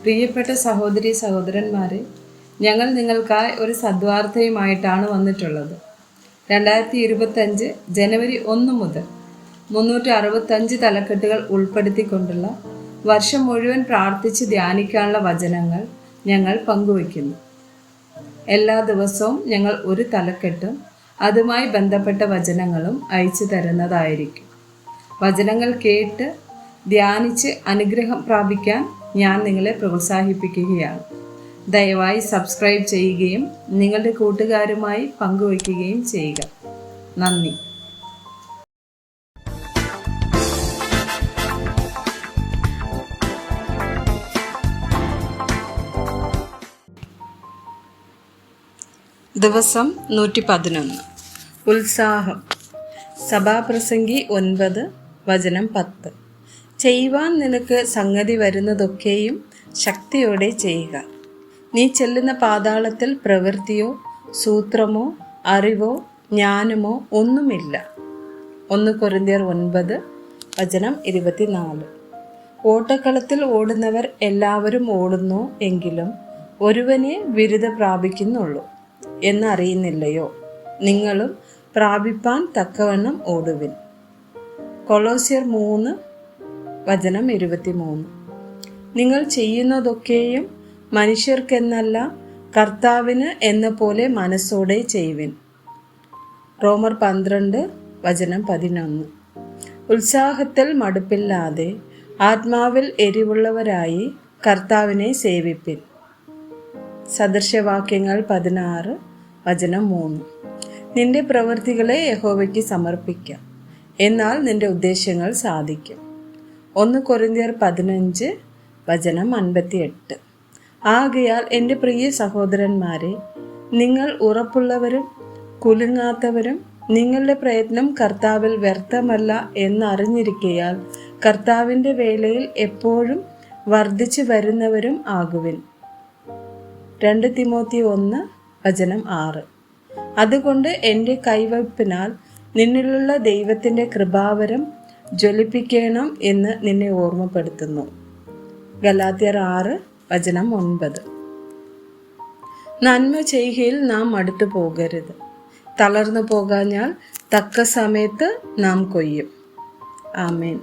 പ്രിയപ്പെട്ട സഹോദരി സഹോദരന്മാരെ, ഞങ്ങൾ നിങ്ങൾക്കായി ഒരു സദ്വാർത്തയുമായിട്ടാണ് വന്നിട്ടുള്ളത്. 2025 ജനുവരി 1 മുതൽ 365 തലക്കെട്ടുകൾ ഉൾപ്പെടുത്തിക്കൊണ്ടുള്ള വർഷം മുഴുവൻ പ്രാർത്ഥിച്ച് ധ്യാനിക്കാനുള്ള വചനങ്ങൾ ഞങ്ങൾ പങ്കുവയ്ക്കുന്നു. എല്ലാ ദിവസവും ഞങ്ങൾ ഒരു തലക്കെട്ടും അതുമായി ബന്ധപ്പെട്ട വചനങ്ങളും അയച്ചു തരുന്നതായിരിക്കും. വചനങ്ങൾ കേട്ട് ധ്യാനിച്ച് അനുഗ്രഹം പ്രാപിക്കാൻ ഞാൻ നിങ്ങളെ പ്രോത്സാഹിപ്പിക്കുകയാണ്. ദയവായി സബ്സ്ക്രൈബ് ചെയ്യുകയും നിങ്ങളുടെ കൂട്ടുകാരുമായി പങ്കുവയ്ക്കുകയും ചെയ്യുക. നന്ദി. ദിവസം 111. ഉത്സാഹം. സഭാപ്രസംഗി 9 വചനം 10. ചെയ്യുവാൻ നിനക്ക് സംഗതി വരുന്നതൊക്കെയും ശക്തിയോടെ ചെയ്യുക. നീ ചെല്ലുന്ന പാതാളത്തിൽ പ്രവൃത്തിയോ സൂത്രമോ അറിവോ ജ്ഞാനമോ ഒന്നുമില്ല. 1 കൊരിന്ത്യർ 9 വചനം 24. ഓട്ടക്കളത്തിൽ ഓടുന്നവർ എല്ലാവരും ഓടുന്നു, എങ്കിലും ഒരുവനെ ബിരുദ പ്രാപിക്കുന്നുള്ളൂ എന്നറിയുന്നില്ലയോ? നിങ്ങളും പ്രാപിപ്പാൻ തക്കവണ്ണം ഓടുവിൻ. കൊളോസ്യർ 3 വചനം 23. നിങ്ങൾ ചെയ്യുന്നതൊക്കെയും മനുഷ്യർക്കെന്നല്ല, കർത്താവിന് എന്ന പോലെ മനസ്സോടെ ചെയ്യുവിൻ. റോമർ 12 വചനം 11. ഉത്സാഹത്തിൽ മടുപ്പില്ലാതെ ആത്മാവിൽ എരിവുള്ളവരായി കർത്താവിനെ സേവിപ്പിൻ. സദൃശവാക്യങ്ങൾ 16 വചനം 3. നിന്റെ പ്രവൃത്തികളെ യഹോവയ്ക്ക് സമർപ്പിക്കാം, എന്നാൽ നിന്റെ ഉദ്ദേശങ്ങൾ സാധിക്കും. 1 കൊരിന്ത്യർ 15 വചനം 58. ആകയാൽ എൻ്റെ പ്രിയ സഹോദരന്മാരെ, നിങ്ങൾ ഉറപ്പുള്ളവരും കുലുങ്ങാത്തവരും നിങ്ങളുടെ പ്രയത്നം കർത്താവിൽ വ്യർത്ഥമല്ല എന്നറിഞ്ഞിരിക്കയാൽ കർത്താവിൻ്റെ വേലയിൽ എപ്പോഴും വർദ്ധിച്ചു വരുന്നവരും ആകുവിൻ. 2 തിമോത്തി 1 വചനം 6. അതുകൊണ്ട് എൻ്റെ കൈവയ്പിനാൽ നിന്നിലുള്ള ദൈവത്തിൻ്റെ കൃപാവരം ജ്വലിപ്പിക്കണം എന്ന് നിന്നെ ഓർമ്മപ്പെടുത്തുന്നു. ഗലാത്യർ 6 വചനം 9. നന്മ ചെയ്യുകയിൽ നാം മടുത്തു പോകരുത്. തളർന്നു പോകാഞ്ഞാൽ തക്ക സമയത്ത് നാം കൊയ്യും. ആമേൻ.